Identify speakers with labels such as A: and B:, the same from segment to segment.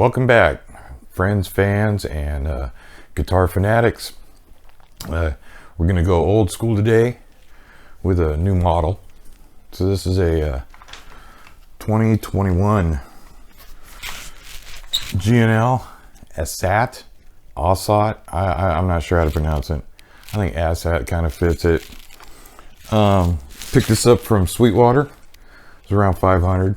A: Welcome back, friends, fans, and guitar fanatics. We're going to go old school today with a new model. So this is a 2021 G&L ASAT. I'm not sure how to pronounce it. I think ASAT kind of fits it. Picked this up from Sweetwater. It was around 500.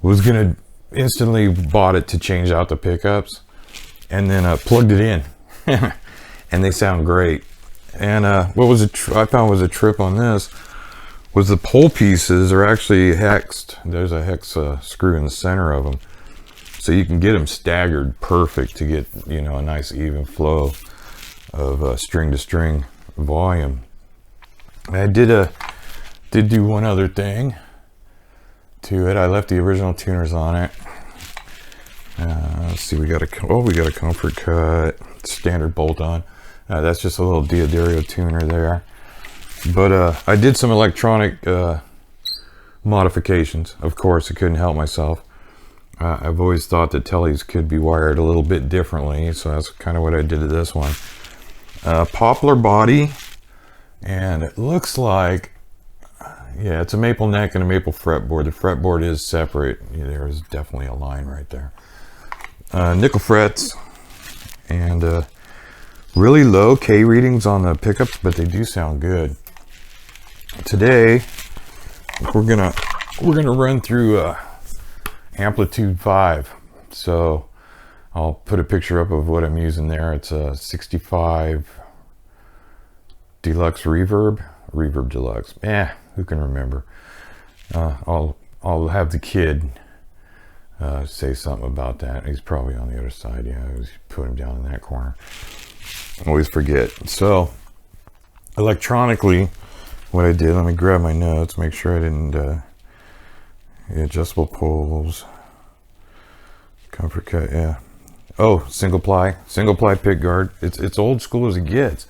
A: Was gonna instantly bought it to change out the pickups, and then plugged it in, and they sound great. And what was I found was a trip on this was the pole pieces are actually hexed. There's a hex screw in the center of them, so you can get them staggered perfect to get a nice even flow of string to string volume. I did do one other thing to it. I left the original tuners on it. Let's see, we got a comfort cut, standard bolt on. That's just a little Diodario tuner there. But I did some electronic modifications. Of course, I couldn't help myself. I've always thought that tellies could be wired a little bit differently, so that's kind of what I did to this one. Poplar body, and it looks like, yeah, it's a maple neck and a maple fretboard. The fretboard is separate. Yeah, there is definitely a line right there. Nickel frets, and really low K readings on the pickups, but they do sound good. Today we're gonna run through Amplitude 5. So I'll put a picture up of what I'm using there. It's a 65 Deluxe Reverb Deluxe. Who can remember? I'll have the kid say something about that. He's probably on the other side. Yeah, I always put him down in that corner. Always forget. So electronically, what I did, let me grab my notes, make sure I didn't the adjustable poles, comfort cut, yeah. Oh, single ply pick guard. It's old school as it gets.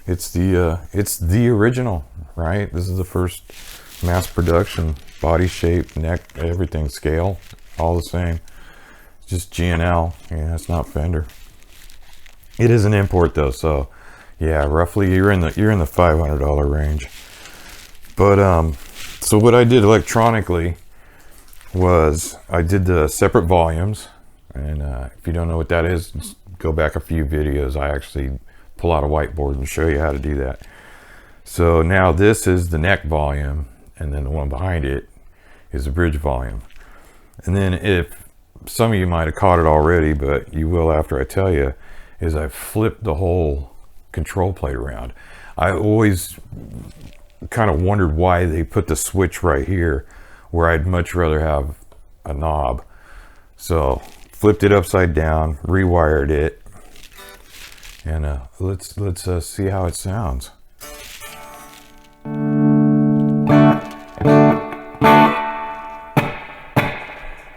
A: It's the original, right? This is the first mass production. Body shape, neck, everything, scale, all the same. It's just G&L. Yeah, it's not Fender. It is an import though, so yeah, roughly you're in the $500 range. But so what I did electronically was I did the separate volumes, and if you don't know what that is, just go back a few videos. I actually pull out a whiteboard and show you how to do that. So now this is the neck volume, and then the one behind it is the bridge volume. And then, if some of you might have caught it already, but you will after I tell you, is I flipped the whole control plate around. I always kind of wondered why they put the switch right here, where I'd much rather have a knob. So flipped it upside down, rewired it, and let's see how it sounds.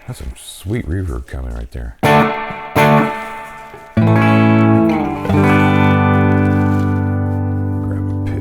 A: That's some sweet reverb coming right there. Grab a pick.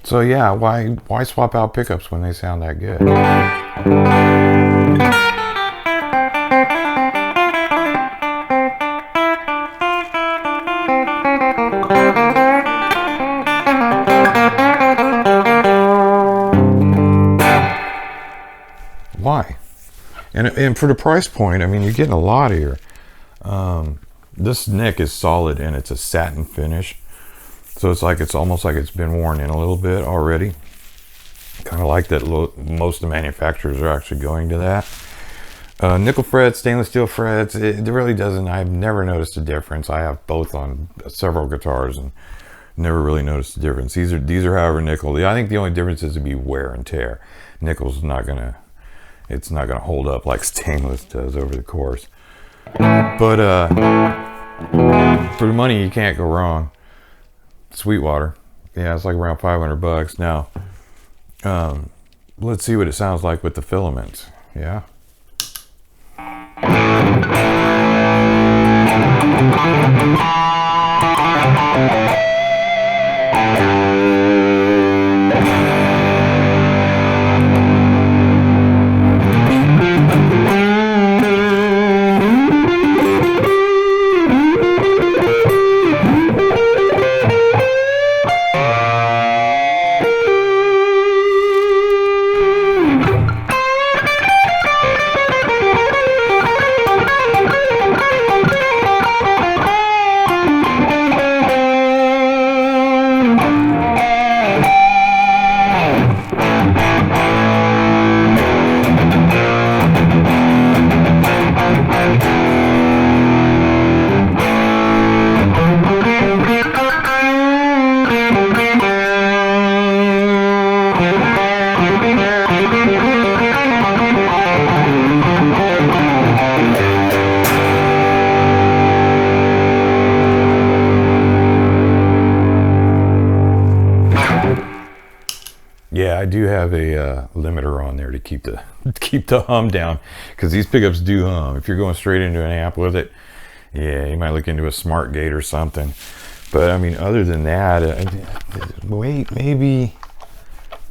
A: So yeah, why swap out pickups when they sound that good? Why? And for the price point, I mean, you're getting a lot here. This neck is solid, and it's a satin finish. So it's almost like it's been worn in a little bit already. Kind of like that. Most of the manufacturers are actually going to that. Nickel frets, stainless steel frets, it really doesn't. I've never noticed a difference. I have both on several guitars and never really noticed a difference. These are however nickel. I think the only difference is to be wear and tear. Nickel's not gonna, it's not gonna hold up like stainless does over the course. But for the money, you can't go wrong. Sweetwater, yeah, it's like around $500 now. Let's see what it sounds like with the filaments. Yeah. Yeah, I do have a limiter on there to keep the hum down, because these pickups do hum. If you're going straight into an amp with it, yeah, you might look into a smart gate or something. But I mean, other than that, weight maybe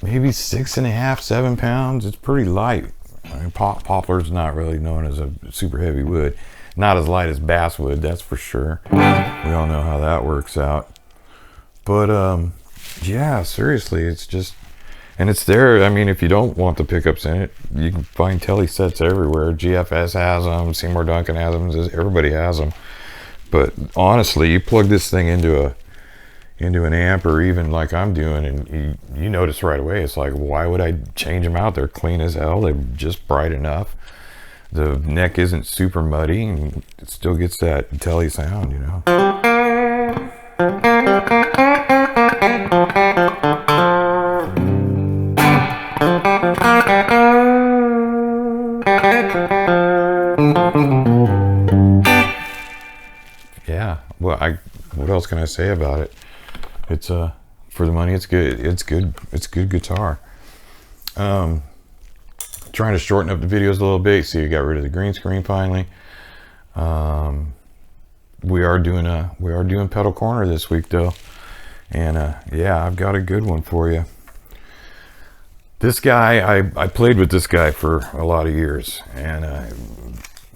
A: 6.5, 7 pounds. It's pretty light. I mean, poplar's not really known as a super heavy wood. Not as light as basswood, that's for sure. We all know how that works out. But yeah, seriously, it's just. And it's there. I mean, if you don't want the pickups in it, you can find Tele sets everywhere. GFS has them. Seymour Duncan has them. Everybody has them. But honestly, you plug this thing into an amp, or even like I'm doing, and you notice right away. It's like, why would I change them out? They're clean as hell. They're just bright enough. The neck isn't super muddy, and it still gets that Tele sound, you know. Yeah, well, what else can I say about it? It's for the money, it's good. It's good guitar. Trying to shorten up the videos a little bit. See, you got rid of the green screen finally. We are doing pedal corner this week though, and yeah, I've got a good one for you. This guy, I played with this guy for a lot of years, and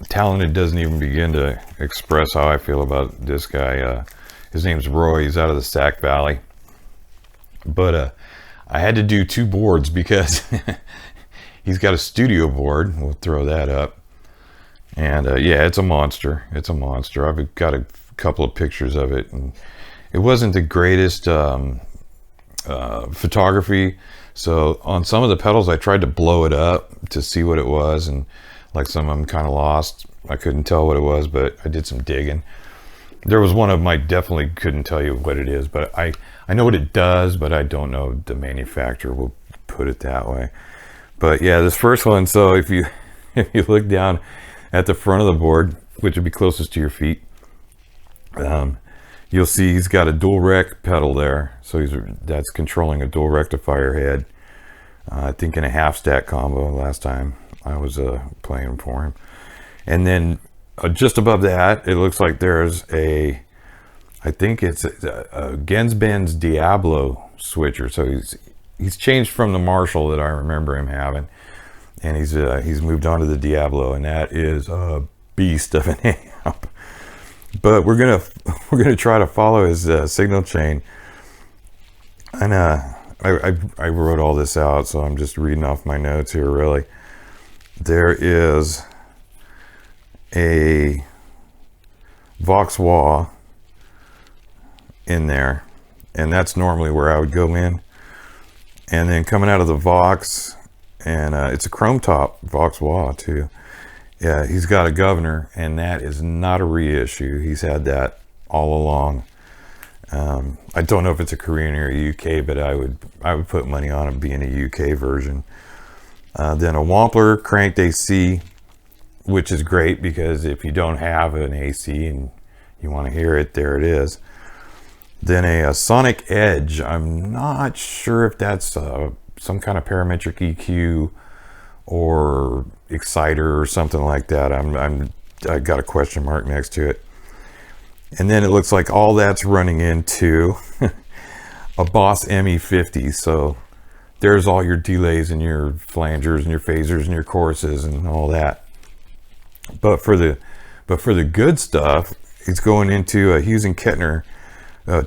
A: talented doesn't even begin to express how I feel about this guy. His name's Roy. He's out of the Sac Valley. But I had to do 2 boards because he's got a studio board. We'll throw that up. And yeah, it's a monster. It's a monster. I've got a couple of pictures of it, and it wasn't the greatest photography. So on some of the pedals, I tried to blow it up to see what it was, and like some of them kind of lost. I couldn't tell what it was, but I did some digging. There was one of them I definitely couldn't tell you what it is, but I know what it does, but I don't know the manufacturer, we'll put it that way. But yeah, this first one, so if you look down at the front of the board, which would be closest to your feet, you'll see he's got a dual rec pedal there. So that's controlling a dual rectifier head. I think in a half stack combo last time I was playing for him. And then just above that, it looks like there's I think it's a Gensben's Diablo switcher. So he's changed from the Marshall that I remember him having, and he's moved on to the Diablo, and that is a beast of an amp. But we're gonna try to follow his signal chain, and I wrote all this out, so I'm just reading off my notes here. Really, there is a Vox Wah in there, and that's normally where I would go in. And then coming out of the Vox, and it's a chrome top Vox Wah too. Yeah, he's got a governor, and that is not a reissue. He's had that all along. I don't know if it's a Korean or a UK, but I would put money on it being a UK version. Then a Wampler cranked AC, which is great because if you don't have an AC and you want to hear it, there it is. Then a Sonic Edge. I'm not sure if that's some kind of parametric EQ or exciter or something like that. I got a question mark next to it. And then it looks like all that's running into a Boss ME50. So there's all your delays and your flangers and your phasers and your choruses and all that. But for the good stuff, it's going into a Hughes and Kettner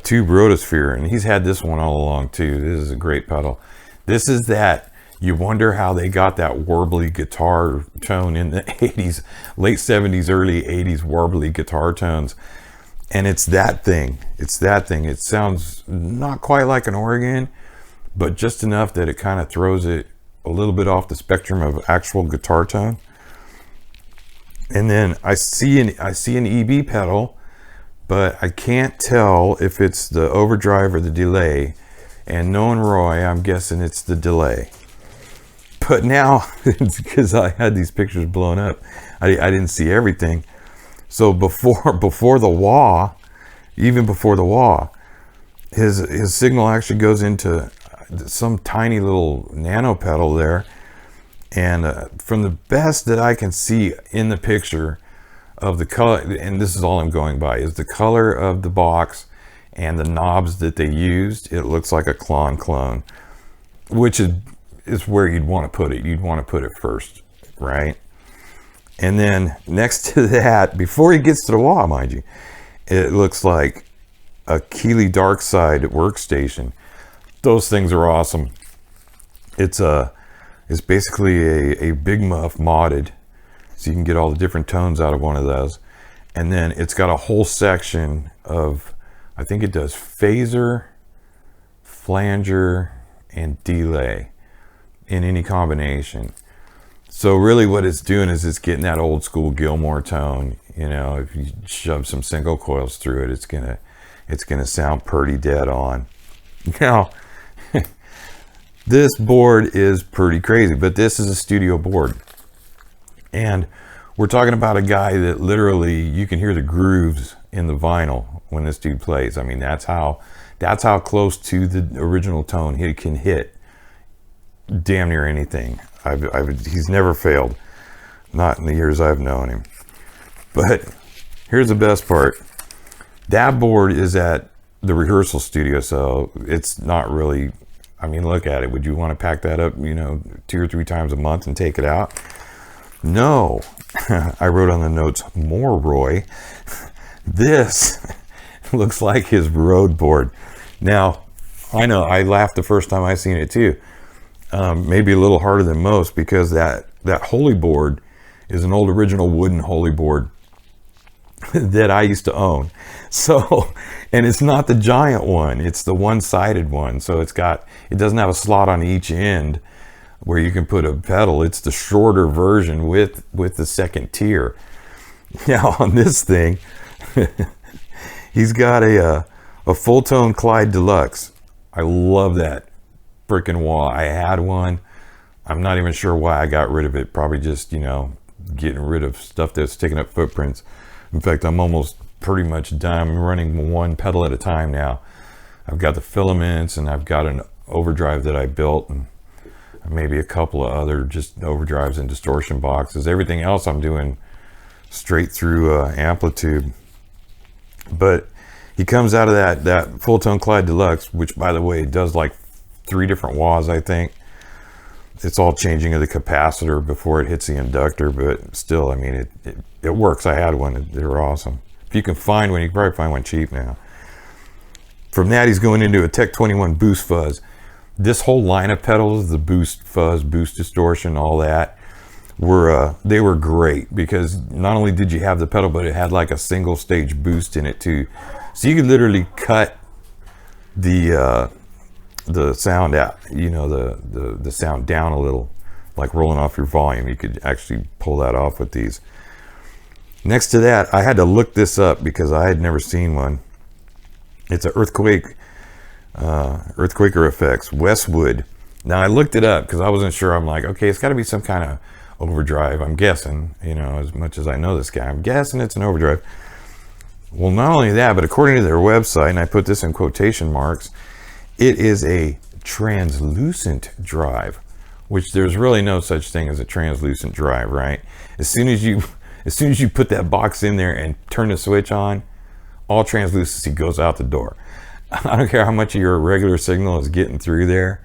A: tube rotosphere, and he's had this one all along too. This is a great pedal. This is that you wonder how they got that warbly guitar tone in the 80s, late 70s, early 80s warbly guitar tones. And it's that thing. It's that thing. It sounds not quite like an organ, but just enough that it kind of throws it a little bit off the spectrum of actual guitar tone. And then I see an EB pedal, but I can't tell if it's the overdrive or the delay. And knowing Roy, I'm guessing it's the delay. But now, it's because I had these pictures blown up, I didn't see everything. So before the wah, even before the wah, his signal actually goes into some tiny little nano pedal there. And from the best that I can see in the picture of the color, and this is all I'm going by, is the color of the box and the knobs that they used. It looks like a Klon clone, which is where you'd want to put it. You'd want to put it first, right? And then next to that, before he gets to the wah, mind you, it looks like a Keeley Darkside workstation. Those things are awesome. It's basically a Big Muff modded, so you can get all the different tones out of one of those. And then it's got a whole section of, I think it does phaser, flanger, and delay in any combination. So really what it's doing is it's getting that old school Gilmore tone. You know, if you shove some single coils through it, it's gonna sound pretty dead on. Now, this board is pretty crazy, but this is a studio board. And we're talking about a guy that literally, you can hear the grooves in the vinyl when this dude plays. I mean, that's how close to the original tone he can hit damn near anything. He's never failed, not in the years I've known him. But here's the best part. That board is at the rehearsal studio, so it's not really, I mean, look at it. Would you want to pack that up, 2 or 3 times a month and take it out? No. I wrote on the notes, more Roy. This looks like his road board. Now, I know, I laughed the first time I seen it too. Maybe a little harder than most, because that Holy board is an old original wooden Holy board that I used to own. So, and it's not the giant one, it's the one-sided one. So it doesn't have a slot on each end where you can put a pedal. It's the shorter version with the second tier. Now on this thing, he's got a full tone Clyde Deluxe. I love that freaking wall. I had one. I'm not even sure why I got rid of it. Probably just, getting rid of stuff that's taking up footprints. In fact, I'm almost pretty much done. I'm running one pedal at a time now. I've got the filaments, and I've got an overdrive that I built, and maybe a couple of other just overdrives and distortion boxes. Everything else I'm doing straight through Amplitude. But he comes out of that full tone Clyde Deluxe, which by the way does like 3 different wahs, I think. It's all changing of the capacitor before it hits the inductor, but still, I mean, it works. I had one. They're awesome. If you can find one, you can probably find one cheap now. From that, he's going into a Tech 21 Boost Fuzz. This whole line of pedals, the Boost Fuzz, Boost Distortion, all that, they were great, because not only did you have the pedal, but it had like a single stage boost in it too. So you could literally cut the sound out, the sound down a little like rolling off your volume. You could actually pull that off with these. Next to that, I had to look this up because I had never seen one. It's an Earthquaker Effects Westwood. Now I looked it up because I wasn't sure. I'm like, okay, it's got to be some kind of overdrive. I'm guessing, you know, as much as I know this guy, I'm guessing it's an overdrive. Well, not only that, but according to their website, and I put this in quotation marks, it is a translucent drive, which there's really no such thing as a translucent drive, right? As soon as you put that box in there and turn the switch on, all translucency goes out the door. I don't care how much of your regular signal is getting through there.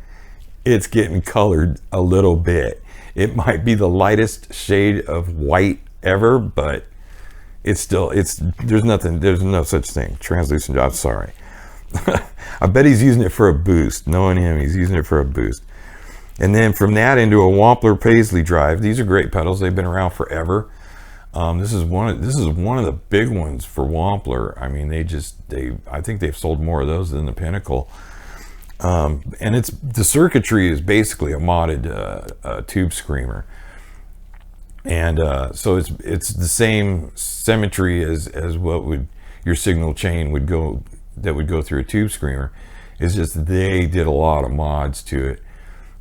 A: It's getting colored a little bit. It might be the lightest shade of white ever, but there's no such thing. Translucent, I'm sorry. I bet he's using it for a boost. Knowing him, he's using it for a boost. And then from that into a Wampler Paisley drive. These are great pedals. They've been around forever. This is one of the big ones for Wampler. I mean, I think they've sold more of those than the Pinnacle. And the circuitry is basically a modded tube screamer, and so it's the same symmetry as what your signal chain would go through a tube screamer. It's just they did a lot of mods to it,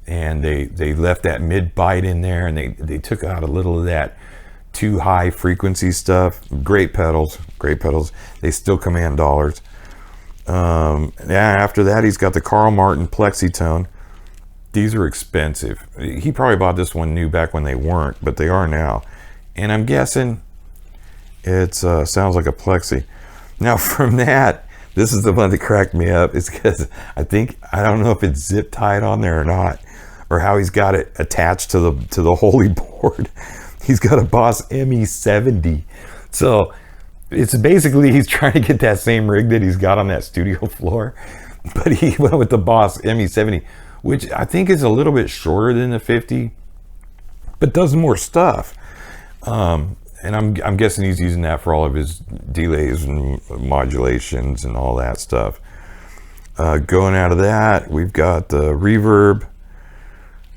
A: and they left that mid bite in there, and they took out a little of that too high frequency stuff. Great pedals. They still command dollars. After that, he's got the Carl Martin Plexitone. These are expensive. He probably bought this one new back when they weren't, but they are now. And I'm guessing it sounds like a Plexi. Now from that, this is the one that cracked me up. It's because I don't know if it's zip tied on there or not, or how he's got it attached to the Holy board. He's got a Boss ME70. So it's basically he's trying to get that same rig that he's got on that studio floor, but he went with the Boss ME70, which I think is a little bit shorter than the 50, but does more stuff. And I'm guessing he's using that for all of his delays and modulations and all that stuff. Going out of that, we've got the Reverb.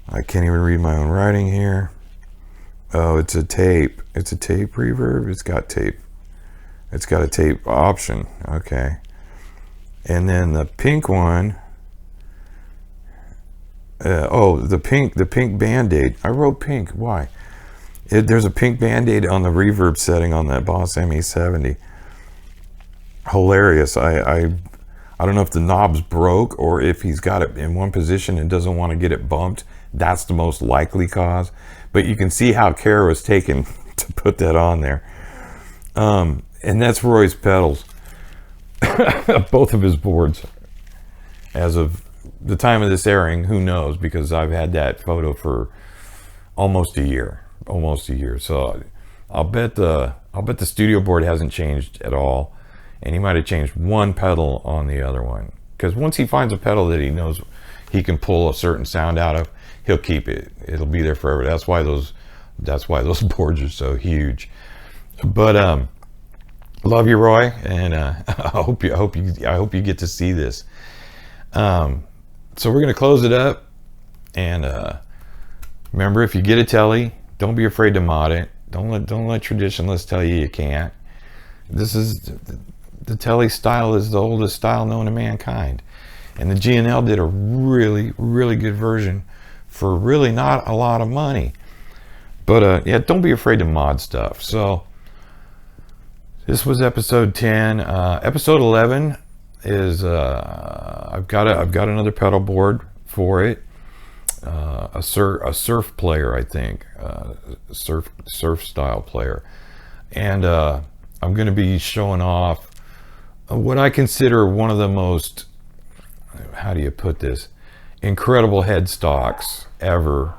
A: I can't even read my own writing here. Oh, it's a tape. It's a tape reverb. It's got tape. It's got a tape option. Okay. And then the pink one. The pink Band-Aid. I wrote pink. Why? There's a pink Band-Aid on the reverb setting on that Boss ME70. Hilarious. I don't know if the knob's broke or if he's got it in one position and doesn't want to get it bumped. That's the most likely cause. But you can see how care was taken to put that on there. And that's Roy's pedals. Both of his boards. As of the time of this airing, who knows? Because I've had that photo for almost a year. So I'll bet the studio board hasn't changed at all. And he might have changed one pedal on the other one. Because once he finds a pedal that he knows he can pull a certain sound out of, he'll keep it. It'll be there forever. That's why those boards are so huge. But love you, Roy, and I hope you get to see this. So we're gonna close it up, and remember, if you get a telly, don't be afraid to mod it. Don't let traditionalists tell you can't. This is the telly style is the oldest style known to mankind, and the G&L did a really, really good version for really not a lot of money. But yeah, don't be afraid to mod stuff. So this was episode 10. Episode 11 is I've got another pedal board for it. A surf player, I think, surf style player, and I'm going to be showing off what I consider one of the most, how do you put this, incredible headstocks ever.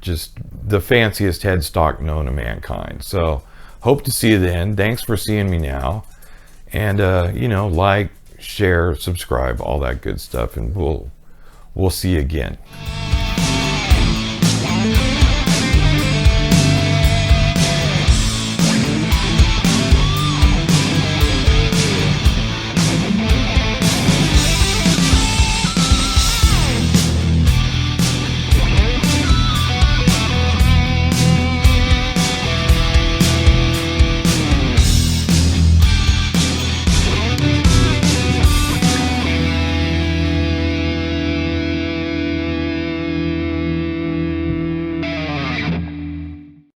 A: Just the fanciest headstock known to mankind. So hope to see you then. Thanks for seeing me now, and like, share, subscribe, all that good stuff, and we'll see you again.